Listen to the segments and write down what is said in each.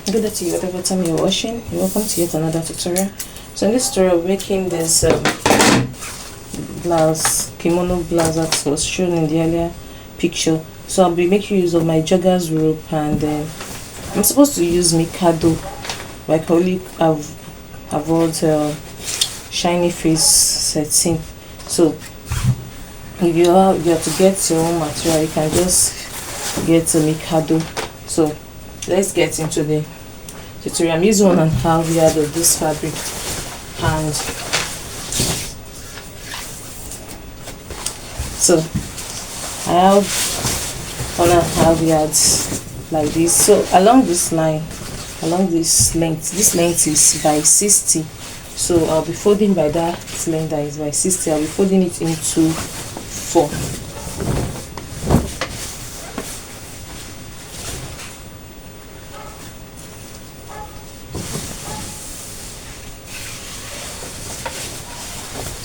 Good day to you whatever time you're watching. You're welcome to yet another tutorial. So in this tutorial, we're making this blouse, kimono blouse that was shown in the earlier picture. So I'll be making use of my joggers rope, and I'm supposed to use Mikado, but I can only avoid shiny face setting. So if you have to get your own material, you can just get a Mikado. So let's get into the tutorial. I'm using 1.5 yard of this fabric, and so I have 1.5 yards like this. So along this line, along this length is by 60. So I'll be folding by that length that is by 60. I'll be folding it into 4.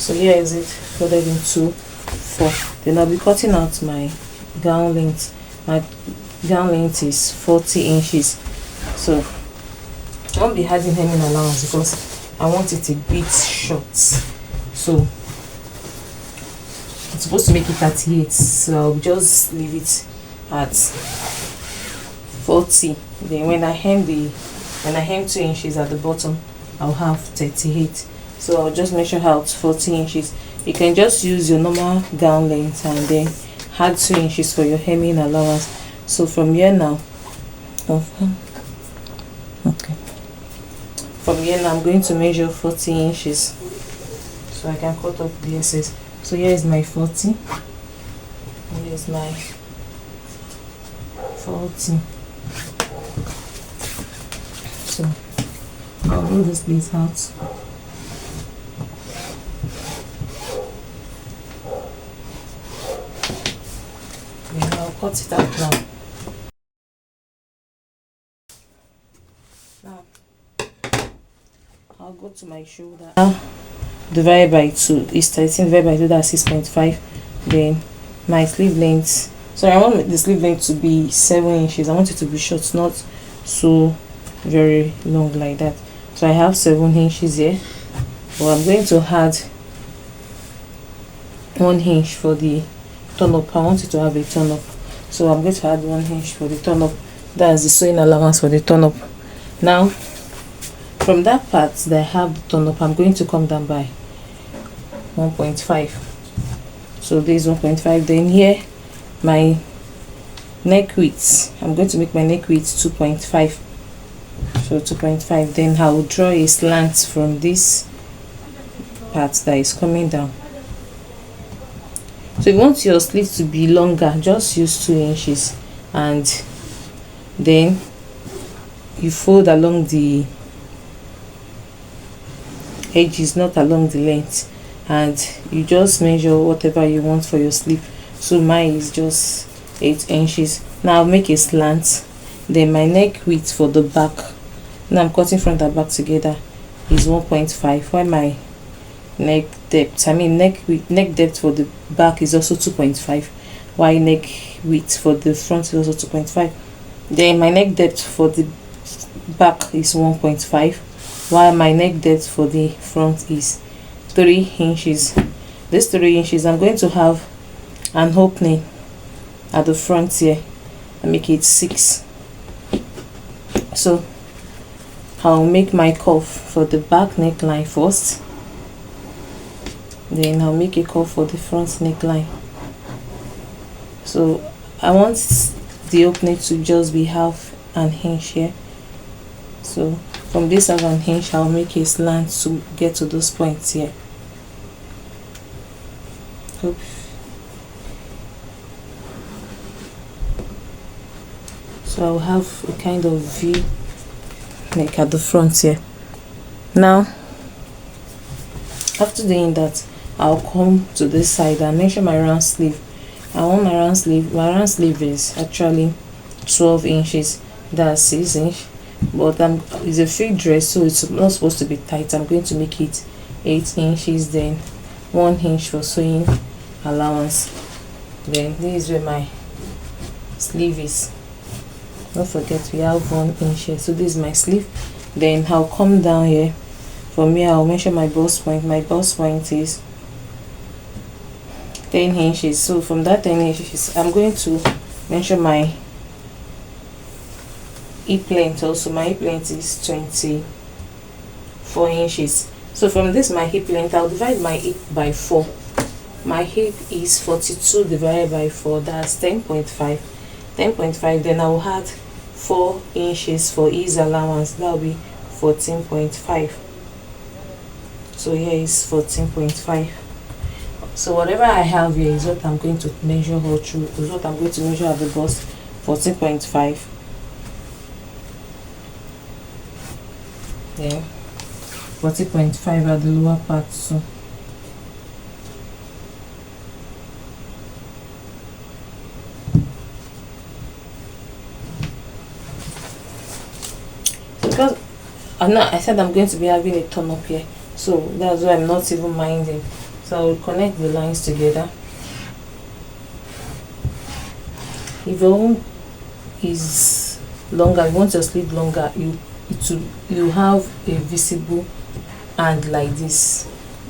So here is it, folded into 4. Then I'll be cutting out my gown length. My gown length is 40 inches. So I won't be adding hemming allowance because I want it a bit short. So it's supposed to make it 38. So I'll just leave it at 40. Then when I hem 2 inches at the bottom, I'll have 38. So I'll just measure out 40 inches. You can just use your normal gown length and then add 2 inches for your hemming allowance. So from here now, from here now I'm going to measure 40 inches so I can cut off the excess. So here is my 40. Here is my 40. So I'll roll this piece out. Then I'll cut it out now. Now I'll go to my shoulder. Now divide by 2 is 13, divided by 2, that's 6.5. Then my sleeve length. So I want the sleeve length to be 7 inches. I want it to be short, not so very long like that. So I have 7 inches here. Well, I'm going to add 1 inch for the turn up. I want it to have a turn up. So I'm going to add 1 inch for the turn up. That's the sewing allowance for the turn up. Now from that part that I have the turn up, I'm going to come down by 1.5. So this is 1.5. Then here my neck width, I'm going to make my neck width 2.5. So 2.5. Then I will draw a slant from this part that is coming down. So if you want your sleeve to be longer, just use 2 inches, and then you fold along the edges, not along the length, and you just measure whatever you want for your sleeve. So mine is just 8 inches. Now I'll make a slant. Then my neck width for the back, now I'm cutting front and back together, is 1.5, while my neck depth, neck depth for the back is also 2.5, while neck width for the front is also 2.5. Then my neck depth for the back is 1.5, while my neck depth for the front is 3 inches. This 3 inches, I'm going to have an opening at the front here and make it 6. So I'll make my cuff for the back neckline first. Then I'll make a curve for the front neckline. So I want the opening to just be half an inch here. So from this half an inch, I'll make a slant to get to those points here. So I'll have a kind of V neck at the front here. Now after doing that, I'll come to this side and measure my round sleeve. I want my round sleeve is actually 12 inches, that's 6 inch, but it's a fake dress, so it's not supposed to be tight. I'm going to make it 8 inches, then 1 inch for sewing allowance. Then this is where my sleeve is. don't forget we have 1 inch here. So this is my sleeve. Then I'll come down here. From here I'll measure my bust point. My bust point is 10 inches. So from that 10 inches I'm going to measure my hip length. Also my hip length is 24 inches. So from this my hip length, I'll divide my hip by 4. My hip is 42 divided by 4, that's 10.5. 10.5, then I'll add 4 inches for ease allowance, that will be 14.5. So here is 14.5. So whatever I have here is what I'm going to measure all through, is what I'm going to measure at the bust, 14.5. Yeah, 40.5 at the lower part. So because I said I'm going to be having a turn up here, so that's why I'm not even minding. So I will connect the lines together. If your own is longer, you want your sleeve longer, you have a visible hand like this.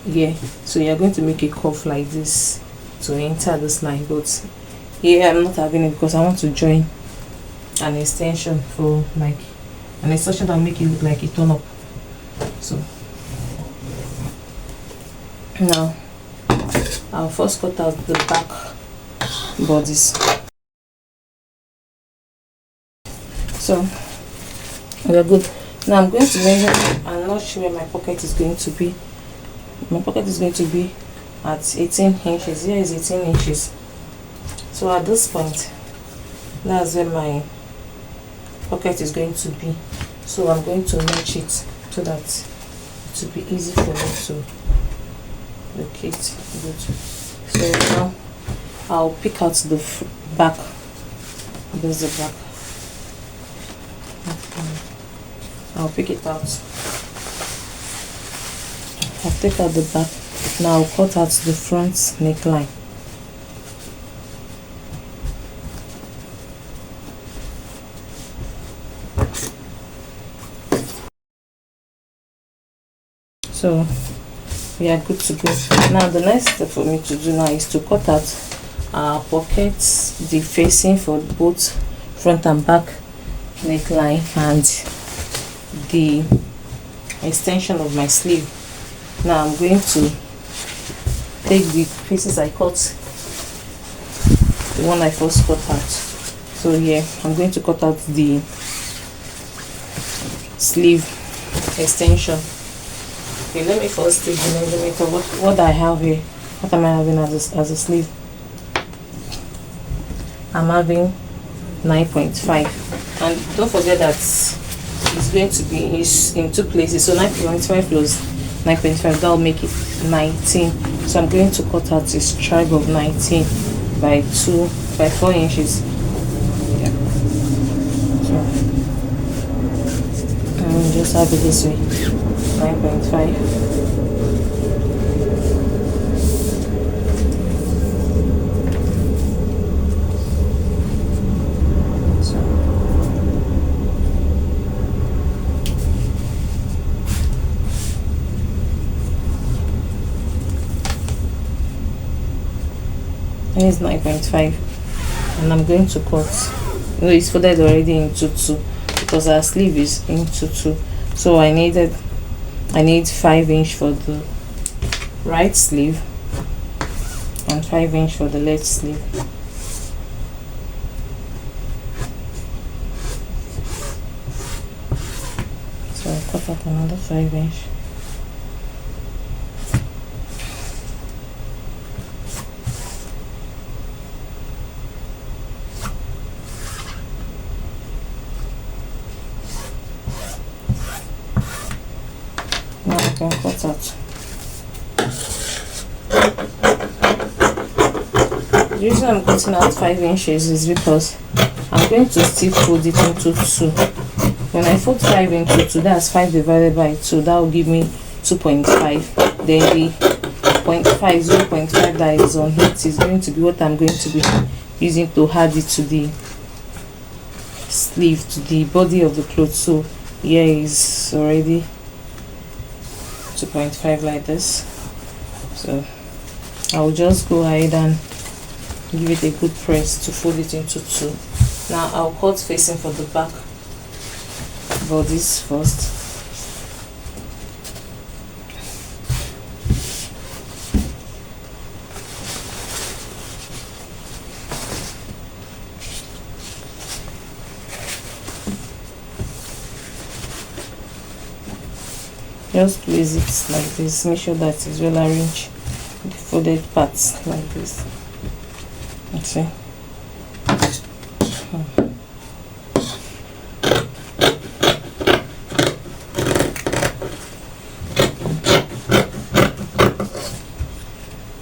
Yeah, so you're going to make a curve like this to enter this line, but here I'm not having it because I want to join an extension for like an extension that will make it look like a turn up. So now I'll first cut out the back bodies. So we're good. Now I'm going to measure. I'm not sure where my pocket is going to be. My pocket is going to be at 18 inches. Here is 18 inches. So at this point, that's where my pocket is going to be. So I'm going to notch it so that it will be easy for me to locate. Good. So now I'll pick out the back. There's the back. I'll pick it out. I'll take out the back. Now I'll cut out the front neckline. So we are good to go. Now the next step for me to do now is to cut out our pockets, the facing for both front and back neckline, and the extension of my sleeve. Now I'm going to take the pieces I cut, the one I first cut out. So here I'm going to cut out the sleeve extension. Okay, let me first take the measurement of what I have here. What am I having as a sleeve? I'm having 9.5, and don't forget that it's going to be in 2 places, so 9.5 plus 9.5, that will make it 19. So I'm going to cut out a stripe of 19 by 4 inches. Yeah. So I'll just have it this way, 9.5. Here's 9.5, and I'm going to cut. It's folded already into 2 because our sleeve is into 2. So I need 5 inch for the right sleeve and 5 inch for the left sleeve. So I'll cut out another 5 inch. Now I can cut out. The reason I'm cutting out 5 inches is because I'm going to still fold it into 2. When I fold 5 into 2, that's 5 divided by 2. That will give me 2.5. Then the 0.5 that is on it is going to be what I'm going to be using to add it to the sleeve to the body of the clothes. So here is already 2.5 like this. So I'll just go ahead and give it a good press to fold it into two. Now I'll cut facing for the back bodies first. Just place it like this. Make sure that it's well arranged, the folded parts like this. Okay.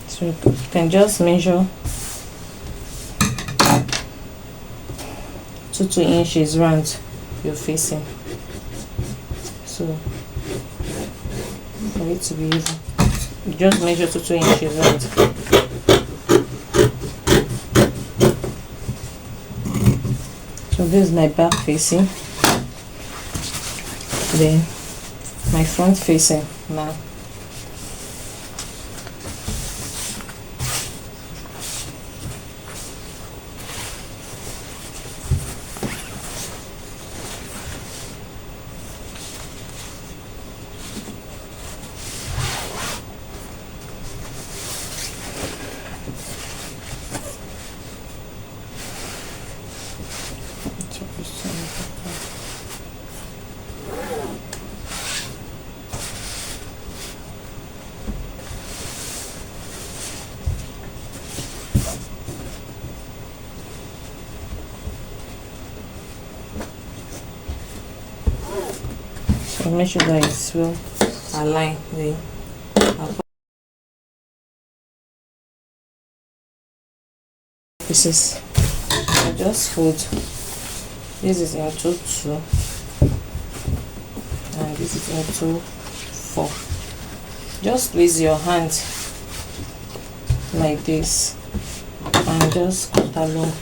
So you can just measure 2 inches round your facing. So for it to be even, you just measure 2 inches round. So this is my back facing, then my front facing now. So make sure that it's well aligned. Then I'll put pieces. I just fold. This is into 2 and this is into 4. Just place your hand like this and just cut along.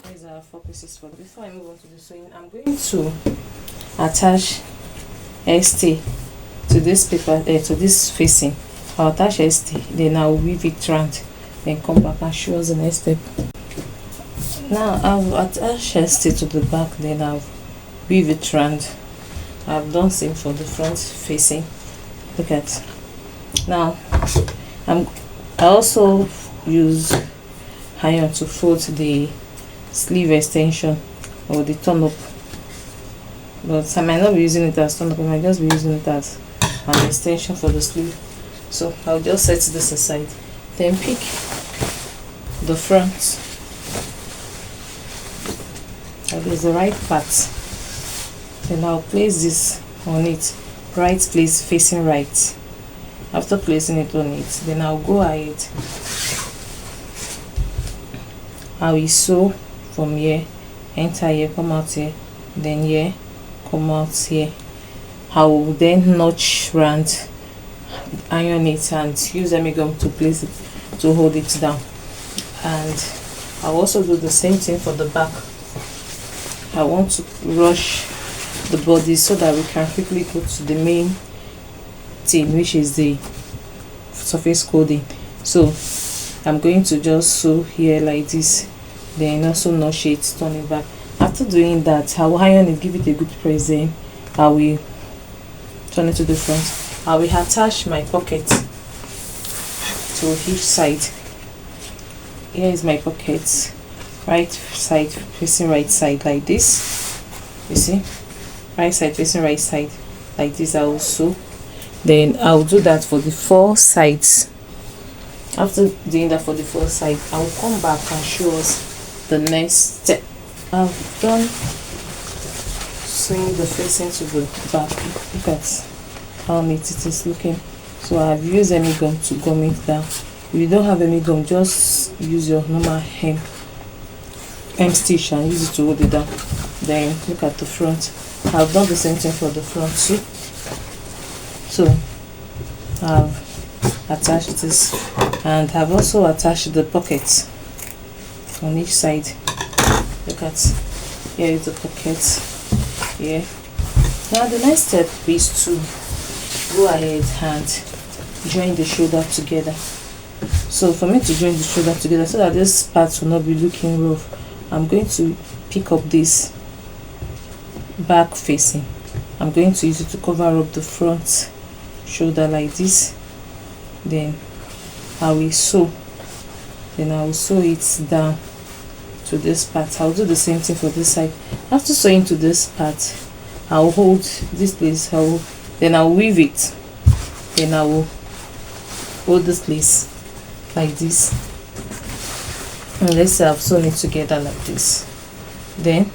These are 4 pieces. For before I move on to the sewing, I'm going to attach ST to this paper, to this facing. I'll attach ST, then I'll weave it round, then come back and show us the next step. Now I'll attach ST to the back, then I'll weave it round. I've done same for the front facing. Look at. Now I also use iron to fold the sleeve extension or the turn up, but I might not be using it as turn up. I might just be using it as an extension for the sleeve. So I'll just set this aside, then pick the front. That is the right part. Then I'll place this on it, right place facing right. After placing it on it, then I'll go ahead. I will sew from here, enter here, come out here, then here, come out here. I will then notch round, iron it, and use gum to place it to hold it down. And I'll also do the same thing for the back. I want to rush the body so that we can quickly go to the main thing, which is the surface coding. So I'm going to just sew here like this, then also notch it, turn it back. After doing that, I will iron it, give it a good press, then I will turn it to the front. I will attach my pocket to each side. Here is my pocket, right side facing right side like this. You see, right side facing right side like this. I will sew, then I'll do that for the 4 sides. After doing that for the 4 sides, I will come back and show us the next step. I've done sewing the facing to the back. Look at how neat it is looking. So I've used any gum to gum it down. If you don't have any gum, just use your normal hem stitch and use it to hold it down. Then look at the front. I've done the same thing for the front too. So I've attached this, and I've also attached the pockets on each side. Look at, here is the pocket. Yeah. Now the next step is to go ahead and join the shoulder together. So for me to join the shoulder together so that this part will not be looking rough, I'm going to pick up this back facing. I'm going to use it to cover up the front shoulder like this. Then I will sew. Then I will sew it down to this part. I'll do the same thing for this side. After sewing to this part, I'll hold this place. Then I'll weave it. Then I will hold this place like this. And let's say I've sewn it together like this. Then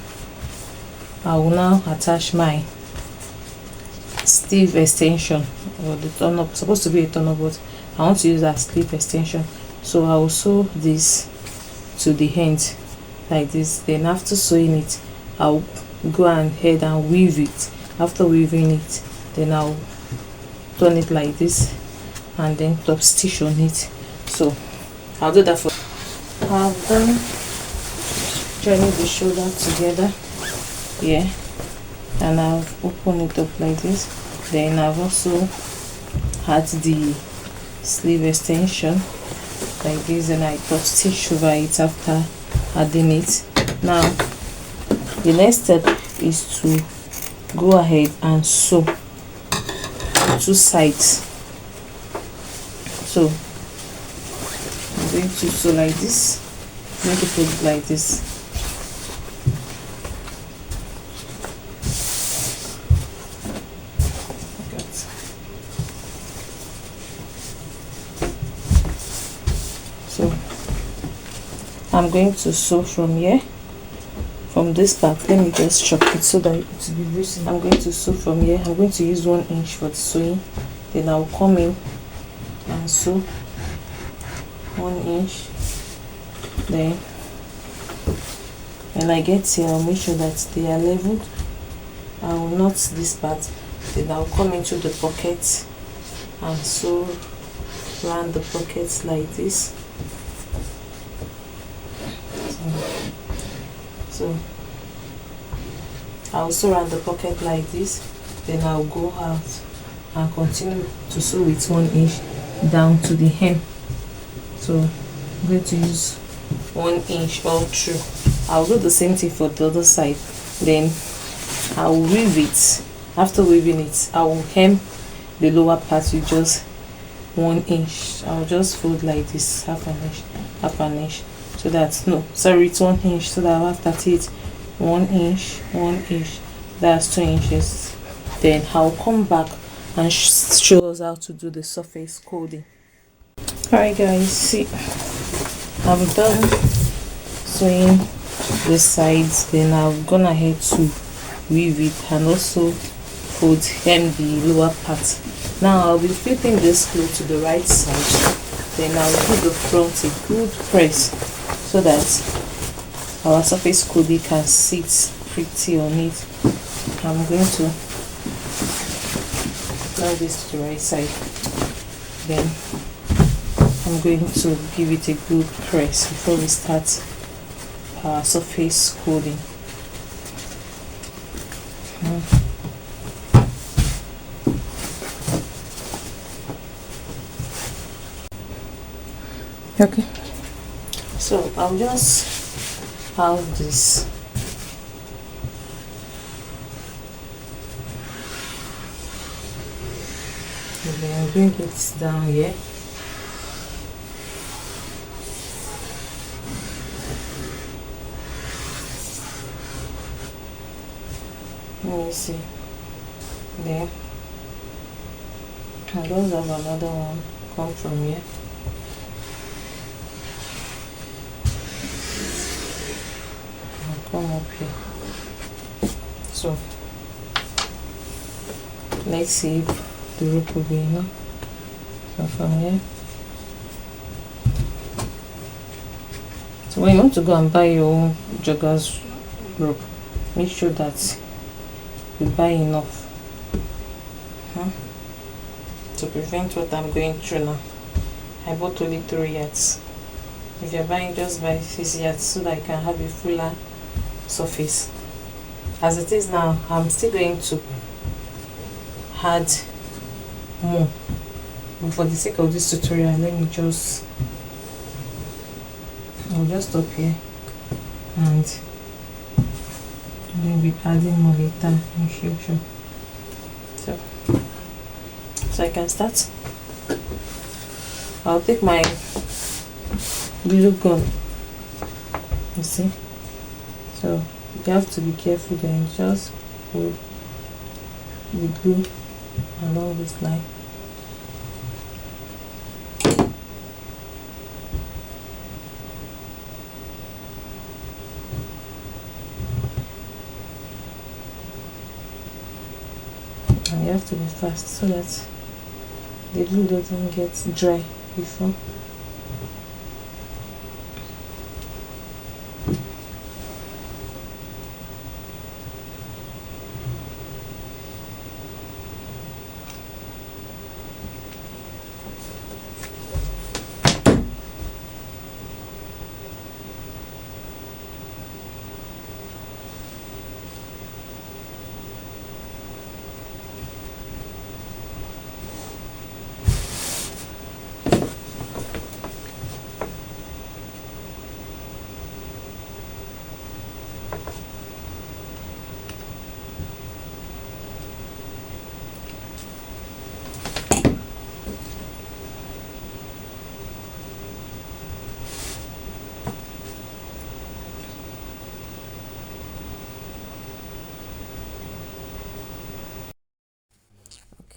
I will now attach my sleeve extension, or the turn up, supposed to be a turn up, but I want to use that sleeve extension. So I will sew this to the end like this. Then after sewing it, I'll go ahead and weave it. After weaving it, then I'll turn it like this and then top stitch on it. So I'll do that for. I've done joining the shoulder together, yeah, and I've opened it up like this. Then I've also had the sleeve extension like this, and I top stitch over it after adding it. Now the next step is to go ahead and sew two sides. So I'm going to sew like this. I'm going to put it like this. So I'm going to sew from here, from this part. Let me just chop it so that it will be visible. I'm going to sew from here. I'm going to use 1 inch for the sewing. Then I'll come in and sew 1 inch. Then when I get here, I'll make sure that they are leveled. I will knot this part. Then I'll come into the pocket and sew around the pockets like this. So I'll sew around the pocket like this. Then I'll go out and continue to sew with 1 inch down to the hem. So I'm going to use 1 inch all through. I'll do the same thing for the other side. Then I'll weave it. After weaving it, I will hem the lower part with just 1 inch. I'll just fold like this, half an inch, so that, no, sorry, it's 1 inch, so that I'll have 38. 1 inch, 1 inch, that's 2 inches. Then I'll come back and show us how to do the surface coding. Alright guys, see, I've done sewing the sides. Then I've gone ahead to weave it and also fold hem the lower part. Now I'll be flipping this cloth to the right side. Then I'll give the front a good press so that our surface coding can sit pretty on it. I'm going to apply this to the right side. Then I'm going to give it a good press before we start our surface coding. Okay, so I'll just have this. And then bring it down here. Let me see. There. I don't have another one come from here. I'll come up here. So let's see if the rope will be enough. So from here. So when you want to go and buy your own jogger's rope, make sure that you buy enough to prevent what I'm going through now. I bought only 3 yards. If you're buying, just buy easier so that you can have a fuller surface. As it is now, I'm still going to add more, but for the sake of this tutorial, let me just, I'll just stop here and then be adding more later in future. So I can start. I'll take my glue gun, you see, so you have to be careful then. Just put the glue along this line. And you have to be fast so that the glue doesn't get dry before.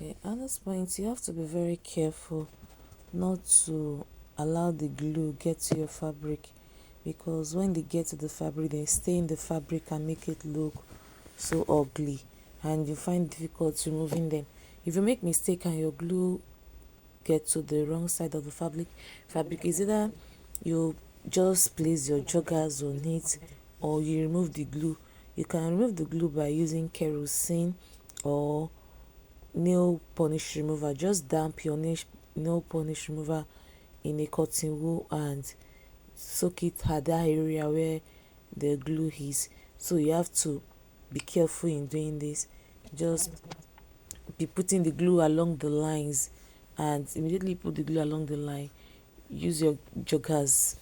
Okay, at this point you have to be very careful not to allow the glue get to your fabric, because when they get to the fabric they stay in the fabric and make it look so ugly and you find difficult removing them. If you make mistake and your glue get to the wrong side of the fabric is either you just place your joggers on it or you remove the glue. You can remove the glue by using kerosene or nail polish remover. Just damp your nail polish remover in a cotton wool and soak it at that area where the glue is. So you have to be careful in doing this. Just be putting the glue along the lines and immediately put the glue along the line. Use your joggers,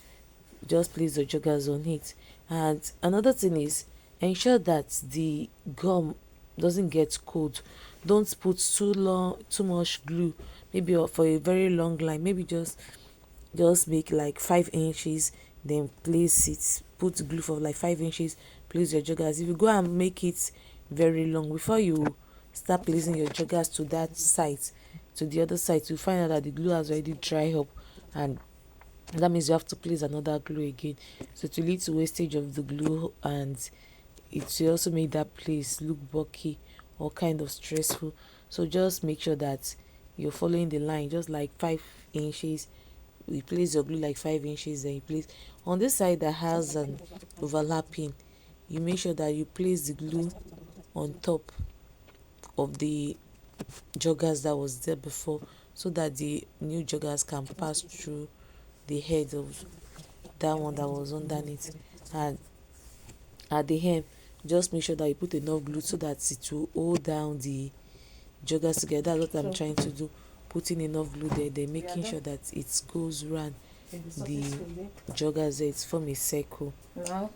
just place your joggers on it. And another thing is, ensure that the gum doesn't get cold. Don't put too much glue, maybe for a very long line. Maybe just make like 5 inches, then place it, put glue for like 5 inches, place your joggers. If you go and make it very long, before you start placing your joggers to that side, to the other side, you find out that the glue has already dried up, and that means you have to place another glue again. So it will lead to wastage of the glue, and it will also make that place look bulky or kind of stressful. So just make sure that you're following the line, just like 5 inches. You place your glue like 5 inches, then you place on this side that has an overlapping. You make sure that you place the glue on top of the joggers that was there before, so that the new joggers can pass through the head of that one that was underneath. And at the hem, just make sure that you put enough glue so that it will hold down the joggers together. That's what I'm trying to do, putting enough glue there, then making sure that it goes round the joggers there, it's form a circle. Now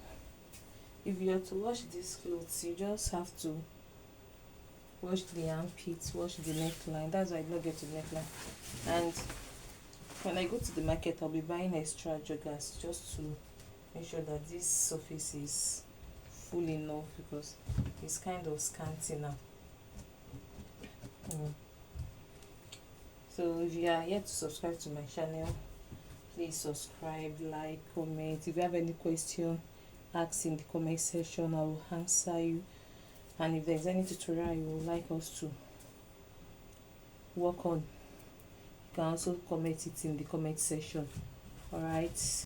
if you are to wash these clothes, you just have to wash the armpits, wash the neckline. That's why I don't get to neckline. And when I go to the market, I'll be buying extra joggers just to make sure that this surface is full enough, because it's kind of scanty now. So if you are yet to subscribe to my channel, please subscribe, like, comment. If you have any question, ask in the comment section, I will answer you. And if there's any tutorial you would like us to work on, you can also comment it in the comment section. All right.